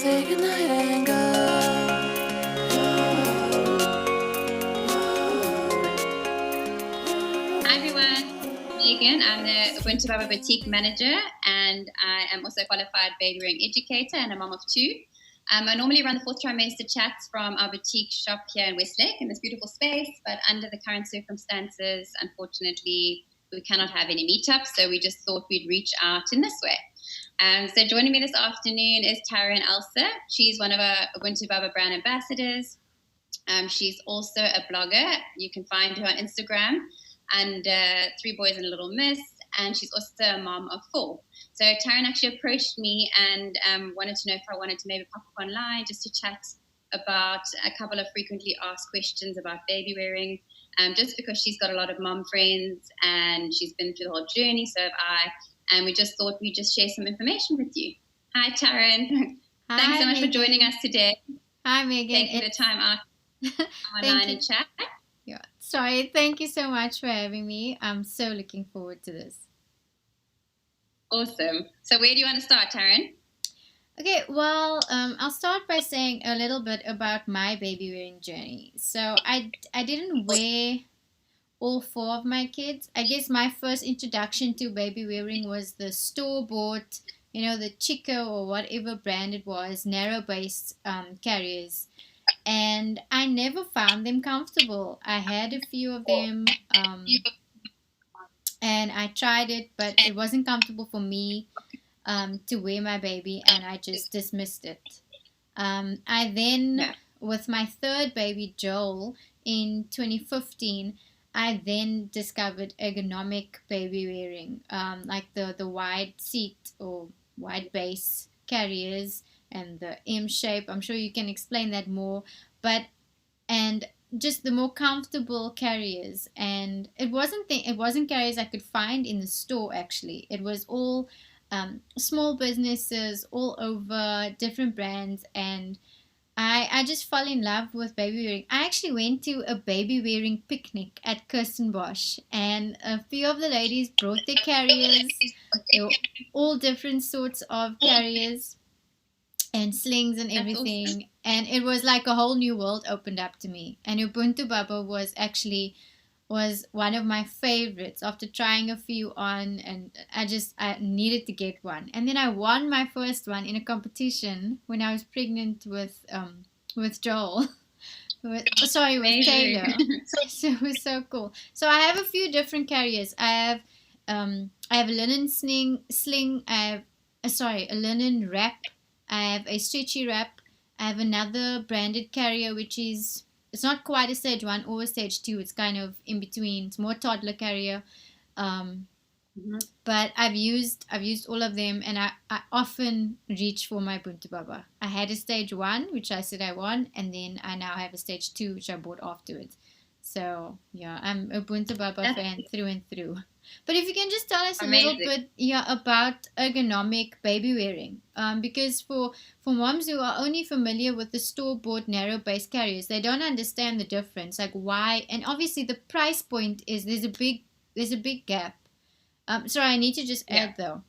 taking the anger. Hi everyone, Megan. I'm the Ubuntu Baba Boutique Manager, and I am also a qualified baby-wearing educator and a mom of two. I normally run the fourth trimester chats from our boutique shop here in Westlake in this beautiful space, but under the current circumstances, unfortunately, we cannot have any meetups, so we just thought we'd reach out in this way. So joining me this afternoon is Tara Elsa. She's one of our Ubuntu Baba brand ambassadors. She's also a blogger. You can find her on Instagram, and Three Boys and a Little Miss, and she's also a mom of four. So Taryn actually approached me and wanted to know if I wanted to maybe pop up online just to chat about a couple of frequently asked questions about baby wearing, just because she's got a lot of mom friends and she's been through the whole journey, so have I, and we just thought we'd just share some information with you. Hi, Taryn. Hi, Thanks so much Megan. for joining us today. Hi, Megan. Taking the time out online and chat. Yeah. Sorry, thank you so much for having me. I'm so looking forward to this. Awesome. So where do you want to start, Taryn? Okay, well, I'll start by saying a little bit about my baby wearing journey. So I didn't wear all four of my kids. I guess my first introduction to baby wearing was the store-bought, the Chico or whatever brand it was, narrow-based carriers. And I never found them comfortable. I had a few of them, and I tried it, but it wasn't comfortable for me to wear my baby, and I just dismissed it. I then, with my third baby, Joel, in 2015, I then discovered ergonomic baby wearing, like the wide seat or wide base carriers and the M shape. I'm sure you can explain that more, and just the more comfortable carriers. And it wasn't carriers I could find in the store. Actually, it was all small businesses all over, different brands, and I just fell in love with baby wearing. I actually went to a baby wearing picnic at Kirstenbosch, and a few of the ladies brought their carriers. They were all different sorts of carriers and slings and everything. Awesome. And it was like a whole new world opened up to me. And Ubuntu Baba was one of my favorites after trying a few on, and I needed to get one. And then I won my first one in a competition when I was pregnant with Joel. with Taylor. So it was so cool. So I have a few different carriers. I have a linen sling. I have a linen wrap. I have a stretchy wrap. I have another branded carrier, which is, it's not quite a stage 1 or a stage 2. It's kind of in between. It's more toddler carrier. But I've used all of them, and I often reach for my Ubuntu Baba. I had a stage 1, which I said I want, and then I now have a stage 2, which I bought afterwards. So yeah, I'm a Ubuntu Baba fan through and through. But if you can just tell us a little bit about ergonomic baby wearing, because for moms who are only familiar with the store-bought narrow-based carriers, they don't understand the difference, like why. And obviously the price point is there's a big gap. Sorry, I need to just add though.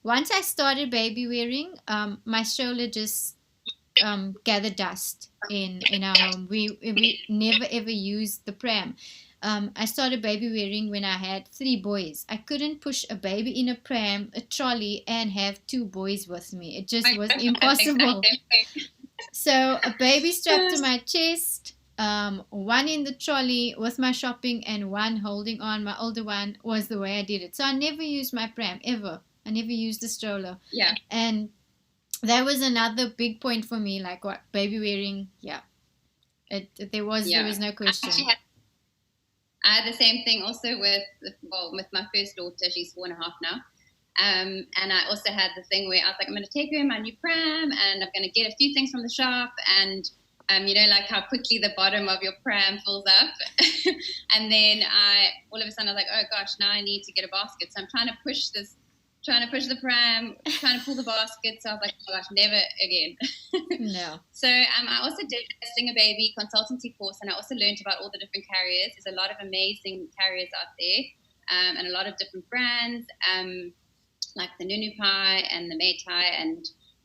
Once I started baby wearing, my stroller just gathered dust in our home. We never ever used the pram. I started baby wearing when I had 3 boys. I couldn't push a baby in a pram, a trolley, and have 2 boys with me. It just was impossible. So a baby strapped to my chest, one in the trolley with my shopping, and one holding on my older one was the way I did it. So I never used my pram, ever. I never used the stroller. Yeah. And that was another big point for me, like what baby wearing, there was no question. I had the same thing also with my first daughter. She's 4.5 now. And I also had the thing where I was like, I'm going to take her in my new pram, and I'm going to get a few things from the shop, and like how quickly the bottom of your pram fills up. And then all of a sudden I was like, oh gosh, now I need to get a basket. So I'm trying to push the pram, trying to pull the basket. So I was like, oh gosh, never again. No. So I also did a Sling a Baby consultancy course, and I also learned about all the different carriers. There's a lot of amazing carriers out there, and a lot of different brands, like the Nunu Pai and the Meitai,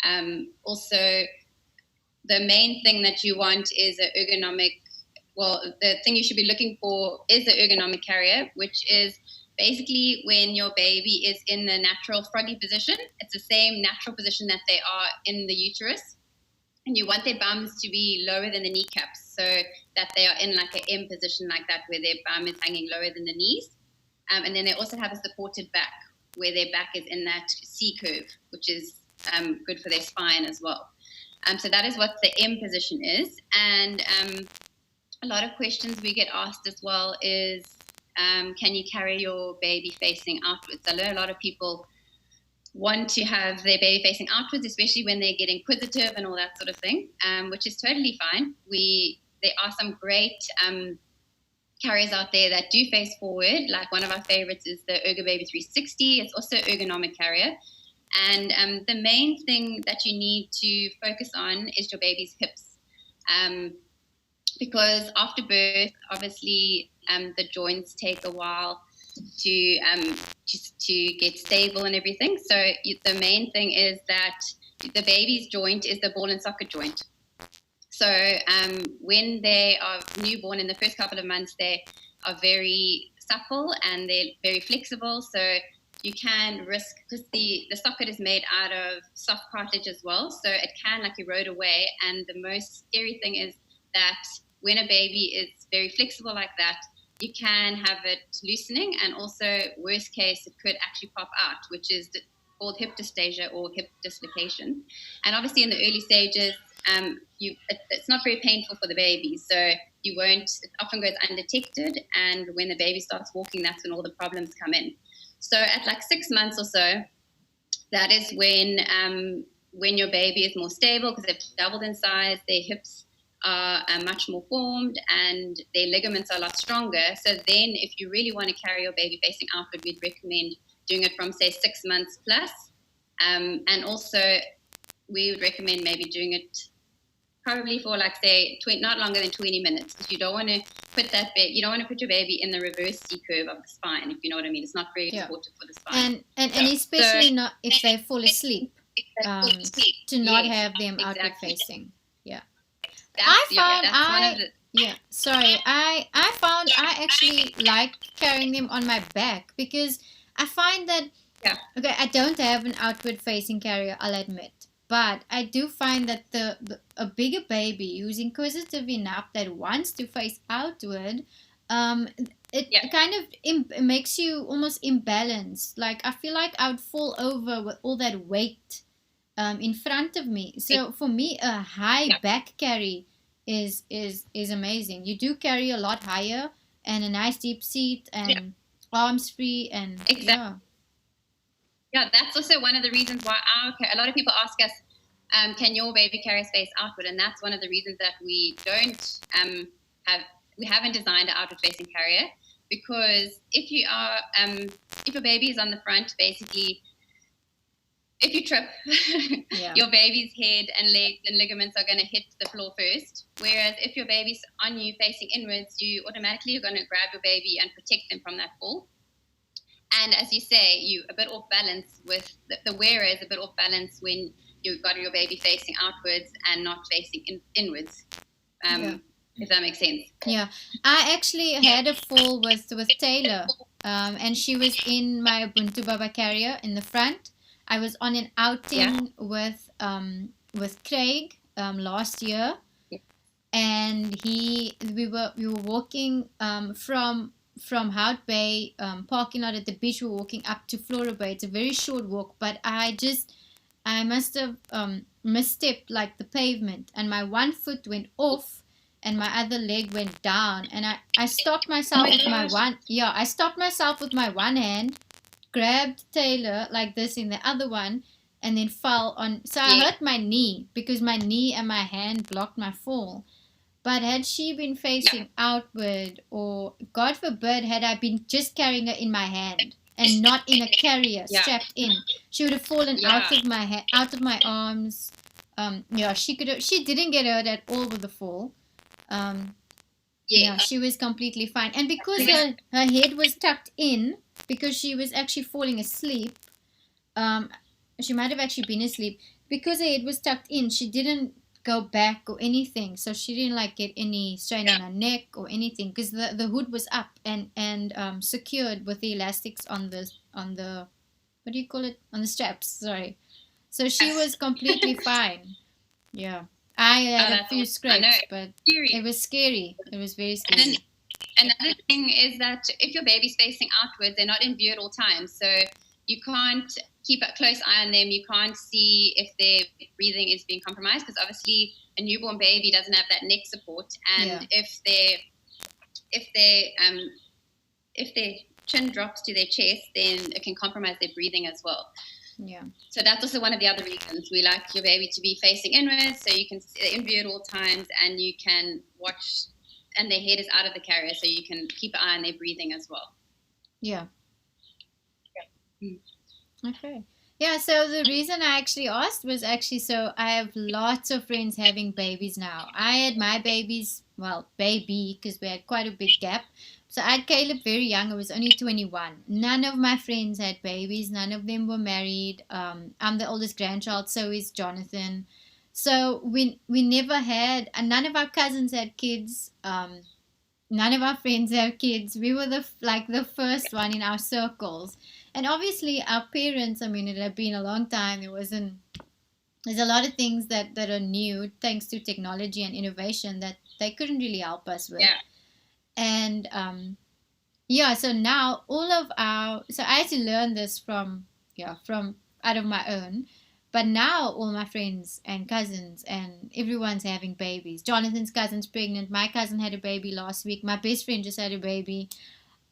and also the main thing that you want is an ergonomic. Well, the thing you should be looking for is the ergonomic carrier, which is basically when your baby is in the natural froggy position. It's the same natural position that they are in the uterus. And you want their bums to be lower than the kneecaps, so that they are in like an M position like that, where their bum is hanging lower than the knees. And then they also have a supported back, where their back is in that C curve, which is good for their spine as well. So that is what the M position is. And a lot of questions we get asked as well is, can you carry your baby facing outwards? I know a lot of people want to have their baby facing outwards, especially when they get inquisitive and all that sort of thing, which is totally fine. There are some great carriers out there that do face forward. Like one of our favorites is the Baby 360. It's also an ergonomic carrier. And the main thing that you need to focus on is your baby's hips. Because after birth, obviously, the joints take a while to just to get stable and everything. So the main thing is that the baby's joint is the ball and socket joint. So when they are newborn, in the first couple of months, they are very supple and they're very flexible. So you can risk, because the socket is made out of soft cartilage as well, so it can like erode away. And the most scary thing is that when a baby is very flexible like that, you can have it loosening, and also worst case, it could actually pop out, which is called hip dysphagia or hip dislocation. And obviously in the early stages, it's not very painful for the baby, so it often goes undetected, and when the baby starts walking, that's when all the problems come in. So at like 6 months or so, that is when your baby is more stable, because they've doubled in size, their hips are much more formed, and their ligaments are a lot stronger. So then if you really want to carry your baby facing outward, we'd recommend doing it from, say, 6 months plus. And also we would recommend maybe doing it probably for like, say, not longer than 20 minutes, because you don't want to put your baby in the reverse C curve of the spine, if you know what I mean. It's not very supportive for the spine. And especially not if they fall asleep, to not have them outward facing. Yeah. I actually like carrying them on my back, because I find that, okay, I don't have an outward facing carrier, I'll admit, but I do find that a bigger baby who's inquisitive enough that wants to face outward, it kind of makes you almost imbalanced. Like, I feel like I would fall over with all that weight in front of me. So for me, a high back carry is amazing. You do carry a lot higher, and a nice deep seat, and arms free, and Yeah, that's also one of the reasons why a lot of people ask us, can your baby carry space outward? And that's one of the reasons that we haven't designed an outward facing carrier, because if your baby is on the front, basically, if you trip, your baby's head and legs and ligaments are going to hit the floor first. Whereas if your baby's on you facing inwards, you automatically are going to grab your baby and protect them from that fall. And as you say, you're a bit off balance with the wearer is a bit off balance when you've got your baby facing outwards and not facing inwards. If that makes sense. Yeah, I actually had a fall with Taylor, and she was in my Ubuntu Baba carrier in the front. I was on an outing with Craig last year, and we were walking from Hout Bay parking lot at the beach. We were walking up to Flora Bay. It's a very short walk, but I must have misstepped like the pavement, and my one foot went off and my other leg went down, and I stopped myself with my one. Yeah, I stopped myself with my one hand, grabbed Taylor like this in the other one, and then fell on. So I hurt my knee, because my knee and my hand blocked my fall. But had she been facing outward, or God forbid, had I been just carrying her in my hand and not in a carrier strapped in, she would have fallen out of my arms. She didn't get hurt at all with the fall. She was completely fine. And because her head was tucked in, because she was actually falling asleep, she might have actually been asleep. Because her head was tucked in, she didn't go back or anything. So she didn't like get any strain on her neck or anything because the hood was up and secured with the elastics on the what do you call it, on the straps. Sorry. So she was completely fine. Yeah. I had a few scrapes, but it was scary. It was very scary. And another thing is that if your baby's facing outwards, they're not in view at all times. So you can't keep a close eye on them. You can't see if their breathing is being compromised because obviously a newborn baby doesn't have that neck support. And if their chin drops to their chest, then it can compromise their breathing as well. Yeah. So that's also one of the other reasons we like your baby to be facing inwards, so you can see in view at all times, and you can watch, and their head is out of the carrier, so you can keep an eye on their breathing as well. Yeah. Okay. Yeah, so the reason I actually asked was actually so I have lots of friends having babies now. I had my babies, well, baby, because we had quite a big gap. So I had Caleb very young. I was only 21. None of my friends had babies. None of them were married. I'm the oldest grandchild, so is Jonathan. So we never had, and none of our cousins had kids. None of our friends have kids. We were the first one in our circles. And obviously our parents, I mean, it had been a long time. There's a lot of things that are new thanks to technology and innovation that they couldn't really help us with. Yeah. And so now so I had to learn this from out of my own. But now all my friends and cousins and everyone's having babies. Jonathan's cousin's pregnant. My cousin had a baby last week. My best friend just had a baby.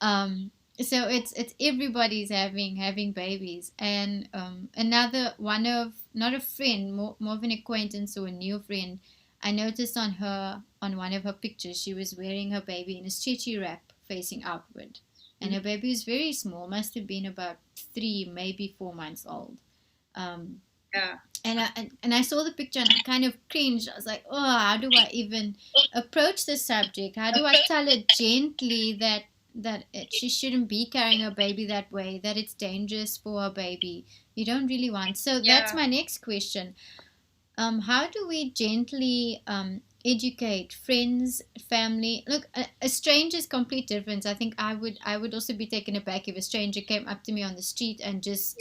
So it's everybody's having babies. And another one of, not a friend, more of an acquaintance or a new friend, I noticed on one of her pictures, she was wearing her baby in a stretchy wrap facing outward. And her baby was very small, must have been about 3, maybe 4 months old. And I saw the picture and I kind of cringed. I was like, oh, how do I even approach the subject? How do I tell her gently that she shouldn't be carrying her baby that way, that it's dangerous for her baby? You don't really want. So that's my next question. How do we gently educate friends, family? Look, a stranger's complete difference. I think I would also be taken aback if a stranger came up to me on the street and just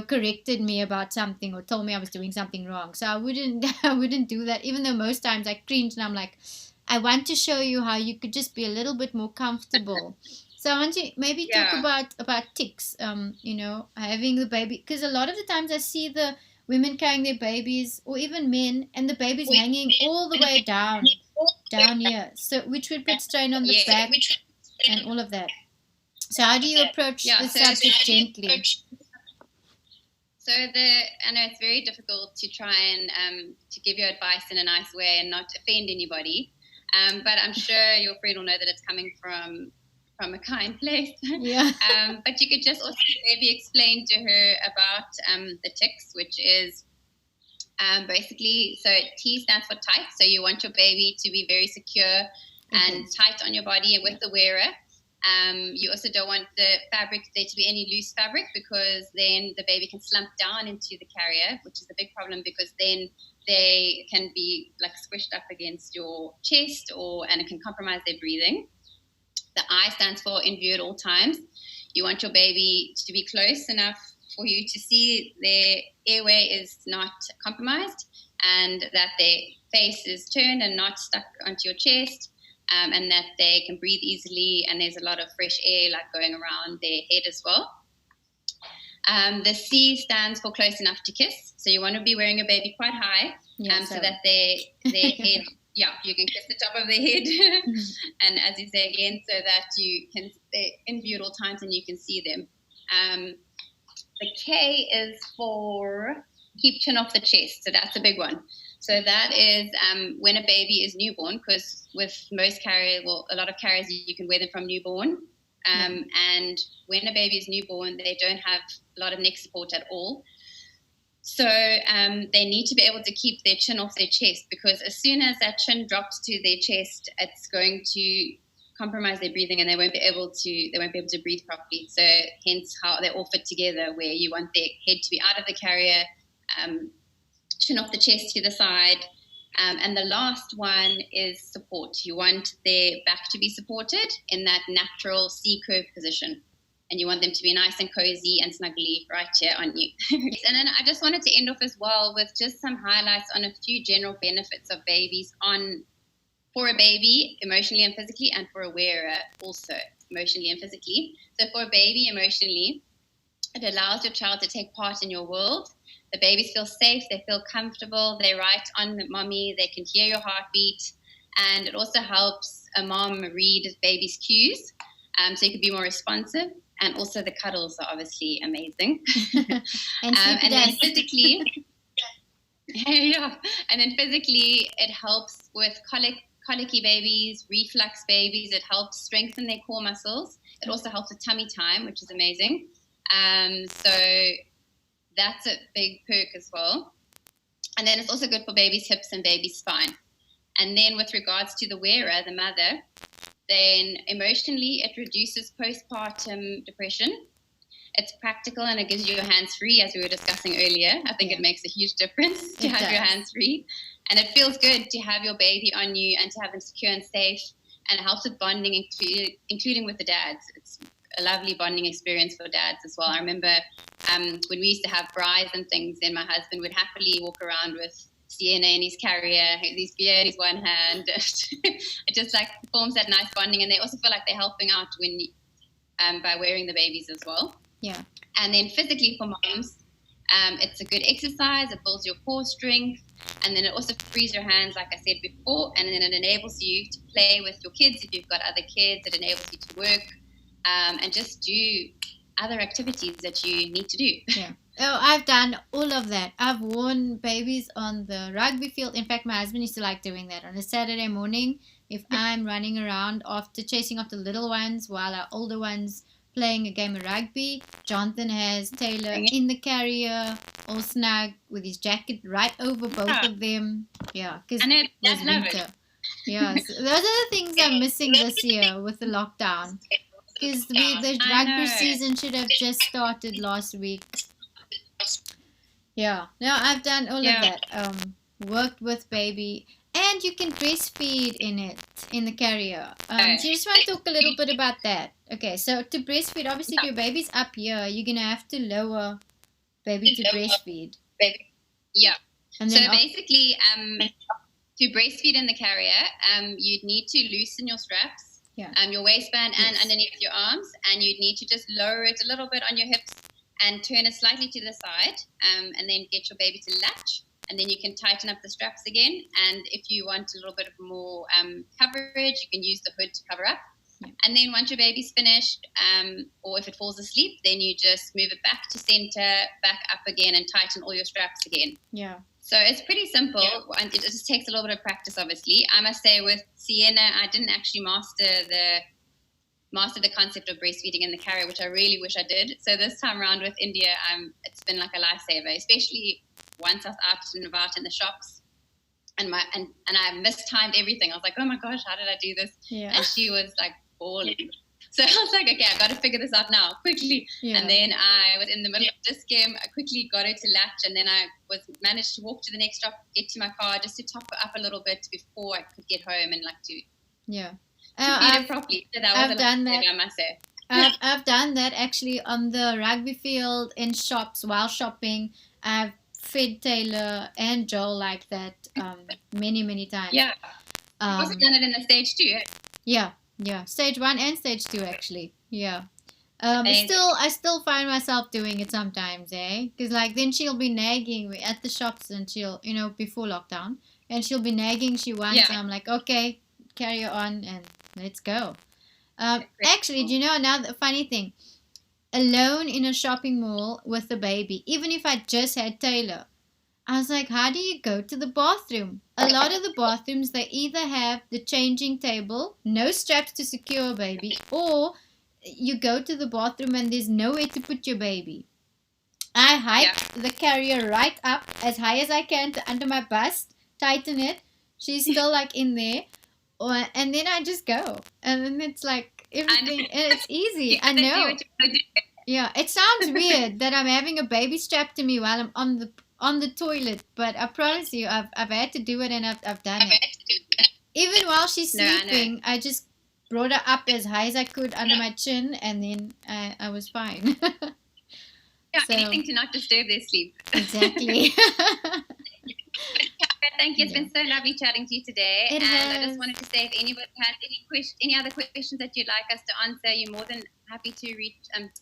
corrected me about something or told me I was doing something wrong. So I wouldn't do that, even though most times I cringe and I'm like, I want to show you how you could just be a little bit more comfortable. So I want to maybe talk about tics, having the baby, because a lot of the times I see the women carrying their babies, or even men, and the baby's hanging all the way down here, so which would put strain on the back and all of that. So how do you approach the subject gently? So I know it's very difficult to try and to give your advice in a nice way and not offend anybody, but I'm sure your friend will know that it's coming from a kind place. But you could just also maybe explain to her about the tics, which is basically, so T stands for tight. So you want your baby to be very secure and tight on your body and with the wearer. You also don't want the fabric there to be any loose fabric, because then the baby can slump down into the carrier, which is a big problem, because then they can be like squished up against your chest, and it can compromise their breathing. The I stands for in view at all times. You want your baby to be close enough for you to see their airway is not compromised, and that their face is turned and not stuck onto your chest, and that they can breathe easily, and there's a lot of fresh air like going around their head as well. The C stands for close enough to kiss. So you want to be wearing a baby quite high, so that their head, you can kiss the top of their head. And as you say again, so that they're in view at all times and you can see them. The K is for keep chin off the chest. So that's a big one. So that is when a baby is newborn, because with most carriers, a lot of carriers, you can wear them from newborn. And when a baby is newborn, they don't have a lot of neck support at all. So they need to be able to keep their chin off their chest, because as soon as that chin drops to their chest, it's going to compromise their breathing, and they won't be able to breathe properly. So hence how they're all fit together, where you want their head to be out of the carrier, chin off the chest to the side, And the last one is support. You want their back to be supported in that natural C-curve position. And you want them to be nice and cozy and snuggly right here on you. And then I just wanted to end off as well with just some highlights on a few general benefits of babies for a baby, emotionally and physically, and for a wearer also, emotionally and physically. So for a baby, emotionally, it allows your child to take part in your world. The babies feel safe, they feel comfortable, they write on mommy, they can hear your heartbeat, and it also helps a mom read baby's cues, so you can be more responsive. And also the cuddles are obviously amazing. And then physically, yeah, and then physically it helps with colicky babies, reflux babies. It helps strengthen their core muscles. It also helps with tummy time, which is amazing. So that's a big perk as well. And then it's also good for baby's hips and baby's spine. And then with regards to the wearer, the mother, then emotionally it reduces postpartum depression. It's practical and it gives you your hands free, as we were discussing earlier. I think it makes a huge difference to have your hands free. And it feels good to have your baby on you and to have them secure and safe. And it helps with bonding, including with the dads. It's a lovely bonding experience for dads as well. I remember when we used to have brides and things, then my husband would happily walk around with Sienna in his carrier, his beer in his one hand. It just like forms that nice bonding, and they also feel like they're helping out when by wearing the babies as well. Yeah. And then physically for moms, it's a good exercise. It builds your core strength, and then it also frees your hands, like I said before, and then it enables you to play with your kids if you've got other kids. It enables you to work and just do other activities that you need to do. Yeah. Oh, I've done all of that. I've worn babies on the rugby field. In fact, my husband used to like doing that on a Saturday morning. If I'm running around chasing after little ones while our older ones playing a game of rugby, Jonathan has Taylor in the carrier, all snug with his jacket right over both of them. Yeah, because it was winter. Yeah, so those are the things I'm missing this year with the lockdown. Because the rugby season should have just started last week. Yeah, no, I've done all of that. Worked with baby, and you can breastfeed in the carrier. Do you just want to talk a little bit about that? Okay, so to breastfeed, obviously if your baby's up here, you're gonna have to lower baby to breastfeed. Yeah. And then basically, to breastfeed in the carrier, you'd need to loosen your straps. Yeah. Your waistband and underneath your arms, and you'd need to just lower it a little bit on your hips and turn it slightly to the side, and then get your baby to latch, and then you can tighten up the straps again. And if you want a little bit of more coverage, you can use the hood to cover up. Yeah. And then once your baby's finished, or if it falls asleep, then you just move it back to center, back up again, and tighten all your straps again. Yeah. So it's pretty simple, and it just takes a little bit of practice, obviously. I must say with Sienna, I didn't actually master the concept of breastfeeding in the carrier, which I really wish I did. So this time around with India, it's been like a lifesaver, especially once I was out and about in the shops, and I mistimed everything. I was like, oh my gosh, how did I do this? Yeah. And she was like bawling. So I was like, okay, I've got to figure this out now, quickly. Yeah. And then I was in the middle of this game. I quickly got her to latch, and then I managed to walk to the next stop, get to my car, just to top her up a little bit before I could get home and to feed her properly. So I've done that. I must say. I've done that actually on the rugby field, in shops, while shopping. I've fed Taylor and Joel like that many, many times. Yeah. I've also done it in the stage too. Yeah. Yeah, stage 1 and stage 2 actually. Yeah. I still find myself doing it sometimes, because then she'll be nagging. We're at the shops, and she'll, before lockdown, and she'll be nagging. She wants, and I'm like, okay, carry her on and let's go. Actually, do you know another funny thing? Alone in a shopping mall with the baby, even if I just had Taylor, I was like, how do you go to the bathroom? A lot of the bathrooms, they either have the changing table, no straps to secure a baby, or you go to the bathroom and there's nowhere to put your baby. I hike the carrier right up as high as I can to under my bust, tighten it. She's still in there. And then I just go. And then it's like everything, and it's easy. I know. Yeah, it sounds weird that I'm having a baby strapped to me while I'm on the toilet, but I promise you, I've had to do it and I've done it. Even while she's sleeping, I just brought her up as high as I could under my chin, and then I was fine. Yeah, so, anything to not disturb their sleep. Exactly. Thank you. It's been so lovely chatting to you today. It has. I just wanted to say, if anybody has any other questions that you'd like us to answer, you're more than happy to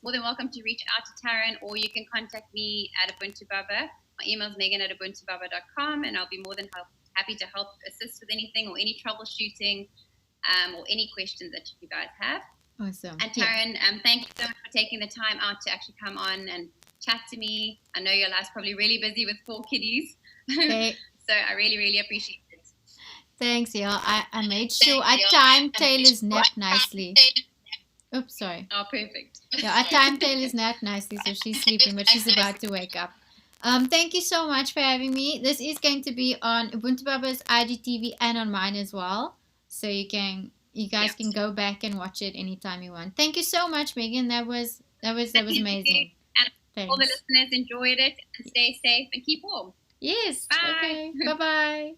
more than welcome to reach out to Taryn, or you can contact me at Ubuntu Baba. My email is megan@ubuntubaba.com, and I'll be more than happy to help assist with anything or any troubleshooting or any questions that you guys have. Awesome. And Taryn, thank you so much for taking the time out to actually come on and chat to me. I know your life's probably really busy with 4 kiddies. Okay. So I really, really appreciate it. Thanks, yeah. I made sure I timed Taylor's nap nicely. Oops, sorry. Oh, perfect. Yeah, I timed Taylor's nap nicely, so she's sleeping, but she's about to wake up. Thank you so much for having me. This is going to be on Ubuntu Baba's IGTV and on mine as well. So you guys can go back and watch it anytime you want. Thank you so much, Megan. That was amazing. And all the listeners enjoyed it. Stay safe and keep warm. Yes. Bye. Okay. Bye-bye.